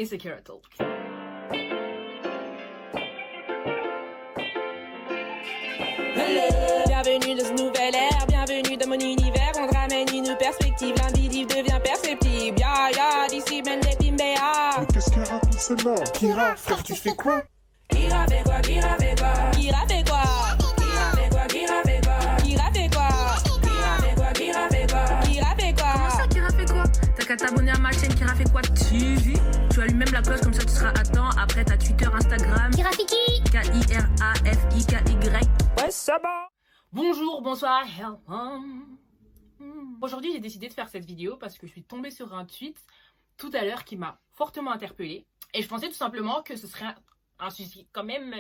et Sekira Talk. Bienvenue dans ce nouvel ère, bienvenue dans mon univers. On te ramène une perspective, l'invisible devient perceptible. Ya ya, d'ici ben des Pimbéa. Mais qu'est-ce qu'elle raconte celle-là? Kira, frère, tu fais quoi? Kira fait quoi, Kira fait quoi? Kira fait quoi? Kira fait quoi, Kira fait quoi? Kira fait quoi? Kira fait quoi, Kira fait quoi? Kira fait quoi? Comment ça, Kira fait quoi? T'as qu'à t'abonner à ma chaîne Kira fait quoi TV. Tu allumes même la cloche, comme ça tu seras à temps. Après t'as Twitter, Instagram. Kirafiki. Kirafiki. Ouais, ça va. Bonjour, bonsoir, hello. Aujourd'hui j'ai décidé de faire cette vidéo parce que je suis tombée sur un tweet tout à l'heure qui m'a fortement interpellée. Et je pensais tout simplement que ce serait un sujet quand même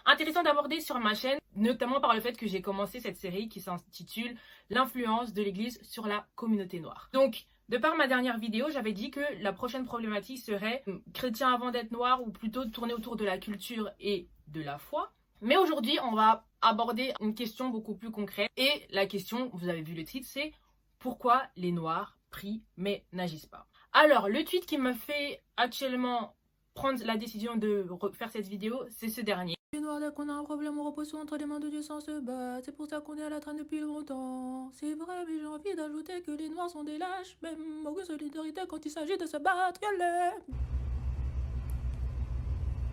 intéressant d'aborder sur ma chaîne, notamment par le fait que j'ai commencé cette série qui s'intitule L'influence de l'Église sur la communauté noire. Donc, de par ma dernière vidéo, j'avais dit que la prochaine problématique serait chrétien avant d'être noir, ou plutôt tourner autour de la culture et de la foi. Mais aujourd'hui, on va aborder une question beaucoup plus concrète. Et la question, vous avez vu le titre, c'est pourquoi les noirs prient mais n'agissent pas. Alors, le tweet qui me fait actuellement prendre la décision de faire cette vidéo, c'est ce dernier. Les noirs, dès qu'on a un problème, on repose entre les mains de Dieu sans se battre. C'est pour ça qu'on est à la traîne depuis longtemps. C'est vrai, mais j'ai envie d'ajouter que les noirs sont des lâches. Même aucune solidarité quand il s'agit de se battre.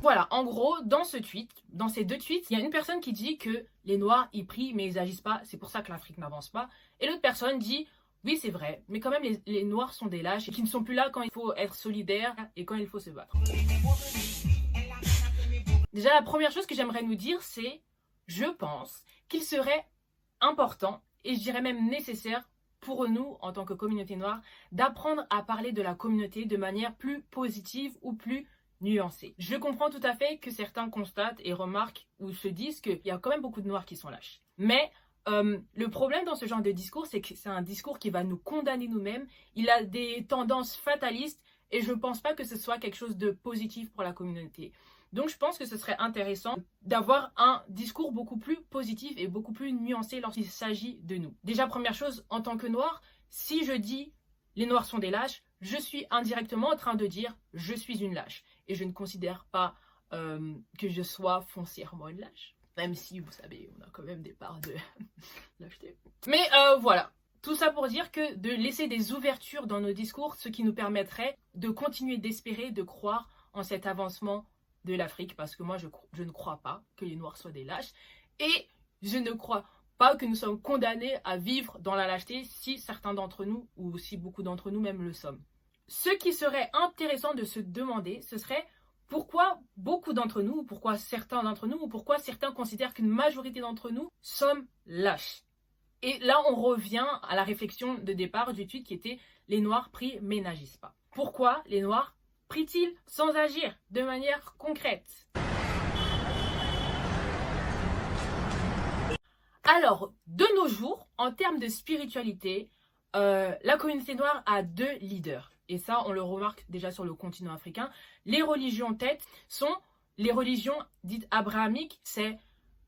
Voilà, en gros, dans ces deux tweets, il y a une personne qui dit que les noirs, ils prient mais ils agissent pas. C'est pour ça que l'Afrique n'avance pas. Et l'autre personne dit, oui, c'est vrai, mais quand même, les noirs sont des lâches et qui ne sont plus là quand il faut être solidaire et quand il faut se battre. Déjà, la première chose que j'aimerais nous dire, c'est, je pense qu'il serait important, et je dirais même nécessaire, pour nous, en tant que communauté noire, d'apprendre à parler de la communauté de manière plus positive ou plus nuancée. Je comprends tout à fait que certains constatent et remarquent ou se disent qu'il y a quand même beaucoup de noirs qui sont lâches. Mais le problème dans ce genre de discours, c'est que c'est un discours qui va nous condamner nous-mêmes. Il a des tendances fatalistes et je ne pense pas que ce soit quelque chose de positif pour la communauté. Donc je pense que ce serait intéressant d'avoir un discours beaucoup plus positif et beaucoup plus nuancé lorsqu'il s'agit de nous. Déjà, première chose, en tant que noir, si je dis les noirs sont des lâches, je suis indirectement en train de dire je suis une lâche. Et je ne considère pas que je sois foncièrement une lâche. Même si, vous savez, on a quand même des parts de lâcheté. Mais voilà. Tout ça pour dire que de laisser des ouvertures dans nos discours, ce qui nous permettrait de continuer d'espérer, de croire en cet avancement de l'Afrique. Parce que moi, je ne crois pas que les noirs soient des lâches. Et je ne crois pas que nous sommes condamnés à vivre dans la lâcheté si certains d'entre nous, ou si beaucoup d'entre nous même le sommes. Ce qui serait intéressant de se demander, ce serait pourquoi beaucoup d'entre nous, ou pourquoi certains d'entre nous, ou pourquoi certains considèrent qu'une majorité d'entre nous sommes lâches. Et là, on revient à la réflexion de départ du tweet qui était « Les noirs prient mais n'agissent pas ». Pourquoi les noirs prient-ils sans agir de manière concrète? Alors, de nos jours, en termes de spiritualité, la communauté noire a deux leaders. Et ça, on le remarque déjà sur le continent africain. Les religions têtes sont les religions dites abrahamiques, c'est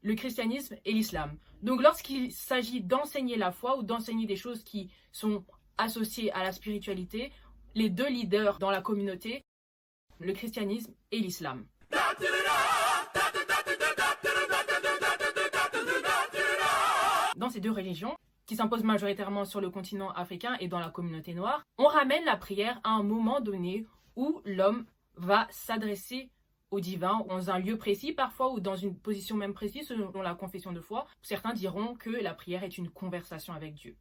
le christianisme et l'islam. Donc lorsqu'il s'agit d'enseigner la foi ou d'enseigner des choses qui sont associées à la spiritualité, les deux leaders dans la communauté, le christianisme et l'islam. Dans ces deux religions, qui s'imposent majoritairement sur le continent africain et dans la communauté noire, on ramène la prière à un moment donné où l'homme va s'adresser au divin, dans un lieu précis parfois ou dans une position même précise selon la confession de foi. Certains diront que la prière est une conversation avec Dieu.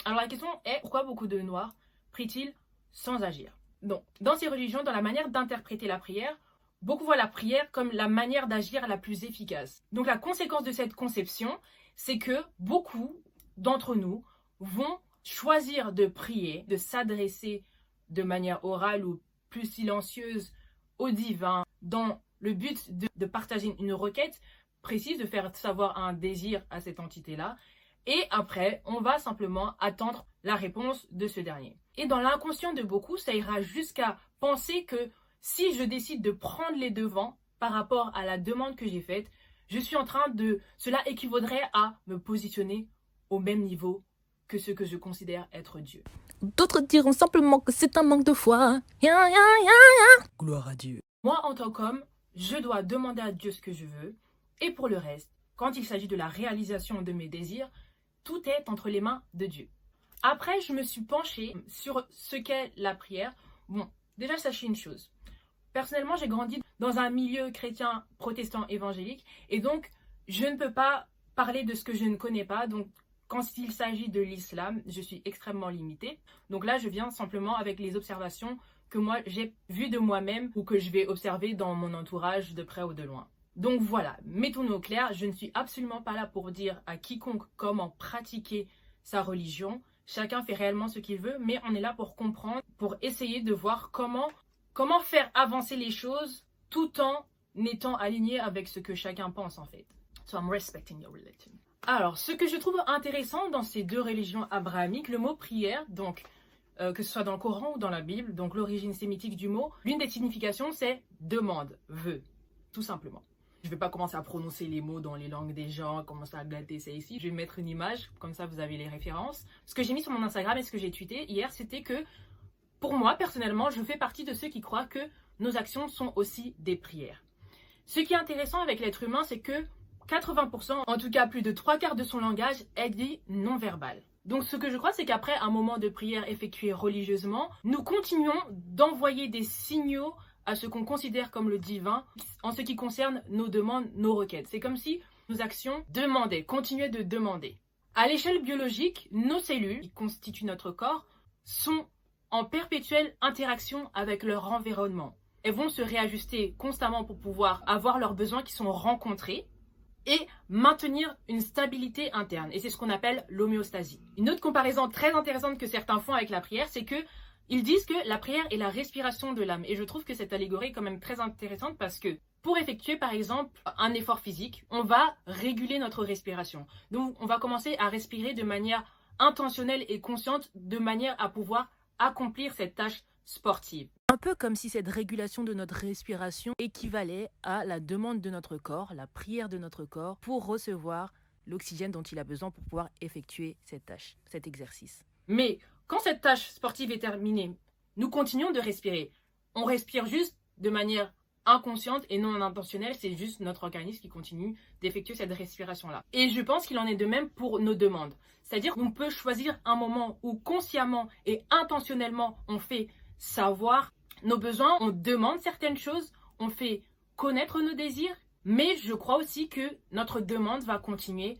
Alors la question est, pourquoi beaucoup de noirs prient-ils sans agir? Donc, dans ces religions, dans la manière d'interpréter la prière, beaucoup voient la prière comme la manière d'agir la plus efficace. Donc la conséquence de cette conception, c'est que beaucoup d'entre nous vont choisir de prier, de s'adresser de manière orale ou plus silencieuse au divin dans le but de partager une requête précise, de faire savoir un désir à cette entité-là. Et après, on va simplement attendre la réponse de ce dernier. Et dans l'inconscient de beaucoup, ça ira jusqu'à penser que si je décide de prendre les devants par rapport à la demande que j'ai faite, cela équivaudrait à me positionner au même niveau que ce que je considère être Dieu. D'autres diront simplement que c'est un manque de foi. Gloire à Dieu. Moi, en tant qu'homme, je dois demander à Dieu ce que je veux. Et pour le reste, quand il s'agit de la réalisation de mes désirs, tout est entre les mains de Dieu. Après, je me suis penchée sur ce qu'est la prière. Bon, déjà, sachez une chose. Personnellement, j'ai grandi dans un milieu chrétien protestant évangélique et donc, je ne peux pas parler de ce que je ne connais pas. Donc, quand il s'agit de l'islam, je suis extrêmement limitée. Donc là, je viens simplement avec les observations que moi, j'ai vues de moi-même ou que je vais observer dans mon entourage de près ou de loin. Donc voilà, mettons-nous au clair, je ne suis absolument pas là pour dire à quiconque comment pratiquer sa religion. Chacun fait réellement ce qu'il veut, mais on est là pour comprendre, pour essayer de voir comment faire avancer les choses tout en étant aligné avec ce que chacun pense en fait. So I'm respecting your religion. Alors, ce que je trouve intéressant dans ces deux religions abrahamiques, le mot prière, donc que ce soit dans le Coran ou dans la Bible, donc l'origine sémitique du mot, l'une des significations c'est demande, veut, tout simplement. Je ne vais pas commencer à prononcer les mots dans les langues des gens, commencer à glatter ça ici. Je vais mettre une image, comme ça vous avez les références. Ce que j'ai mis sur mon Instagram et ce que j'ai tweeté hier, c'était que pour moi, personnellement, je fais partie de ceux qui croient que nos actions sont aussi des prières. Ce qui est intéressant avec l'être humain, c'est que 80%, en tout cas plus de 3/4 de son langage est dit non-verbal. Donc ce que je crois, c'est qu'après un moment de prière effectué religieusement, nous continuons d'envoyer des signaux à ce qu'on considère comme le divin en ce qui concerne nos demandes, nos requêtes. C'est comme si nos actions demandaient, continuaient de demander. À l'échelle biologique, nos cellules, qui constituent notre corps, sont en perpétuelle interaction avec leur environnement. Elles vont se réajuster constamment pour pouvoir avoir leurs besoins qui sont rencontrés et maintenir une stabilité interne. Et c'est ce qu'on appelle l'homéostasie. Une autre comparaison très intéressante que certains font avec la prière, c'est que ils disent que la prière est la respiration de l'âme. Et je trouve que cette allégorie est quand même très intéressante parce que pour effectuer par exemple un effort physique, on va réguler notre respiration. Donc on va commencer à respirer de manière intentionnelle et consciente de manière à pouvoir accomplir cette tâche sportive. Un peu comme si cette régulation de notre respiration équivalait à la demande de notre corps, la prière de notre corps pour recevoir l'oxygène dont il a besoin pour pouvoir effectuer cette tâche, cet exercice. Mais quand cette tâche sportive est terminée, nous continuons de respirer. On respire juste de manière inconsciente et non intentionnelle, c'est juste notre organisme qui continue d'effectuer cette respiration-là. Et je pense qu'il en est de même pour nos demandes. C'est-à-dire qu'on peut choisir un moment où consciemment et intentionnellement on fait savoir nos besoins, on demande certaines choses, on fait connaître nos désirs, mais je crois aussi que notre demande va continuer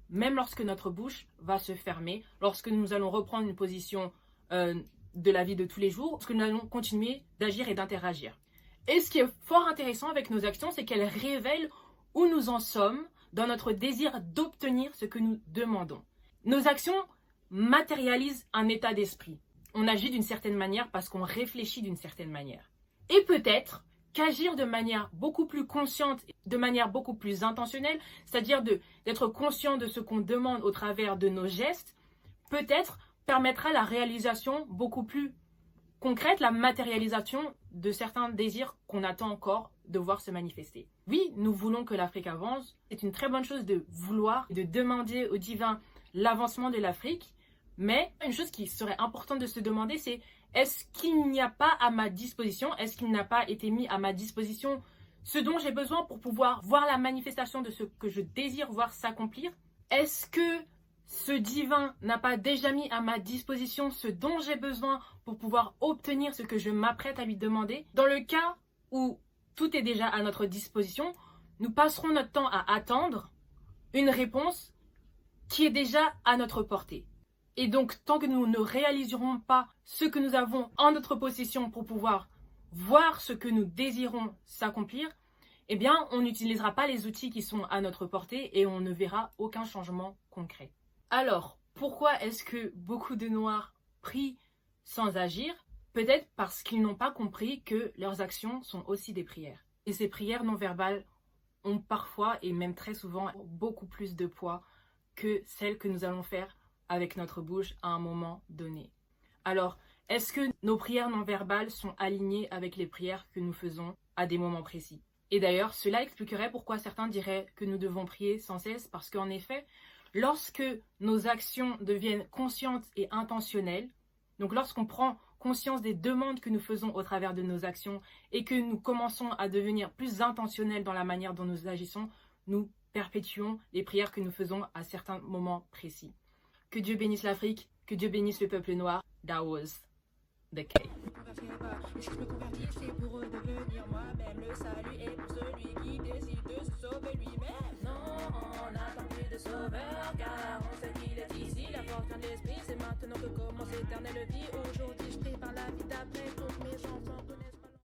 même lorsque notre bouche va se fermer, lorsque nous allons reprendre une position de la vie de tous les jours, lorsque nous allons continuer d'agir et d'interagir. Et ce qui est fort intéressant avec nos actions, c'est qu'elles révèlent où nous en sommes dans notre désir d'obtenir ce que nous demandons. Nos actions matérialisent un état d'esprit. On agit d'une certaine manière parce qu'on réfléchit d'une certaine manière. Et peut-être qu'agir de manière beaucoup plus consciente, de manière beaucoup plus intentionnelle, c'est-à-dire d'être conscient de ce qu'on demande au travers de nos gestes, peut-être permettra la réalisation beaucoup plus concrète, la matérialisation de certains désirs qu'on attend encore de voir se manifester. Oui, nous voulons que l'Afrique avance. C'est une très bonne chose de vouloir, de demander au divin l'avancement de l'Afrique. Mais une chose qui serait importante de se demander, c'est est-ce qu'il n'y a pas à ma disposition, est-ce qu'il n'a pas été mis à ma disposition ce dont j'ai besoin pour pouvoir voir la manifestation de ce que je désire voir s'accomplir? Est-ce que ce divin n'a pas déjà mis à ma disposition ce dont j'ai besoin pour pouvoir obtenir ce que je m'apprête à lui demander? Dans le cas où tout est déjà à notre disposition, nous passerons notre temps à attendre une réponse qui est déjà à notre portée. Et donc, tant que nous ne réaliserons pas ce que nous avons en notre possession pour pouvoir voir ce que nous désirons s'accomplir, eh bien, on n'utilisera pas les outils qui sont à notre portée et on ne verra aucun changement concret. Alors, pourquoi est-ce que beaucoup de Noirs prient sans agir? Peut-être parce qu'ils n'ont pas compris que leurs actions sont aussi des prières. Et ces prières non verbales ont parfois, et même très souvent, beaucoup plus de poids que celles que nous allons faire avec notre bouche à un moment donné. Alors, est-ce que nos prières non verbales sont alignées avec les prières que nous faisons à des moments précis? Et d'ailleurs, cela expliquerait pourquoi certains diraient que nous devons prier sans cesse, parce qu'en effet, lorsque nos actions deviennent conscientes et intentionnelles, Donc lorsqu'on prend conscience des demandes que nous faisons au travers de nos actions et que nous commençons à devenir plus intentionnels dans la manière dont nous agissons, nous perpétuons les prières que nous faisons à certains moments précis. Que Dieu bénisse l'Afrique, que Dieu bénisse le peuple noir. That was the case. Et si je me convertis, c'est pour redevenir moi-même. Le salut est pour celui qui décide de se sauver lui-même. Non, on n'attend plus de sauveur, car on sait qu'il est ici. La force vient de l'esprit, c'est maintenant que commence l'éternelle vie. Aujourd'hui, je prépare la vie d'après pour que mes enfants.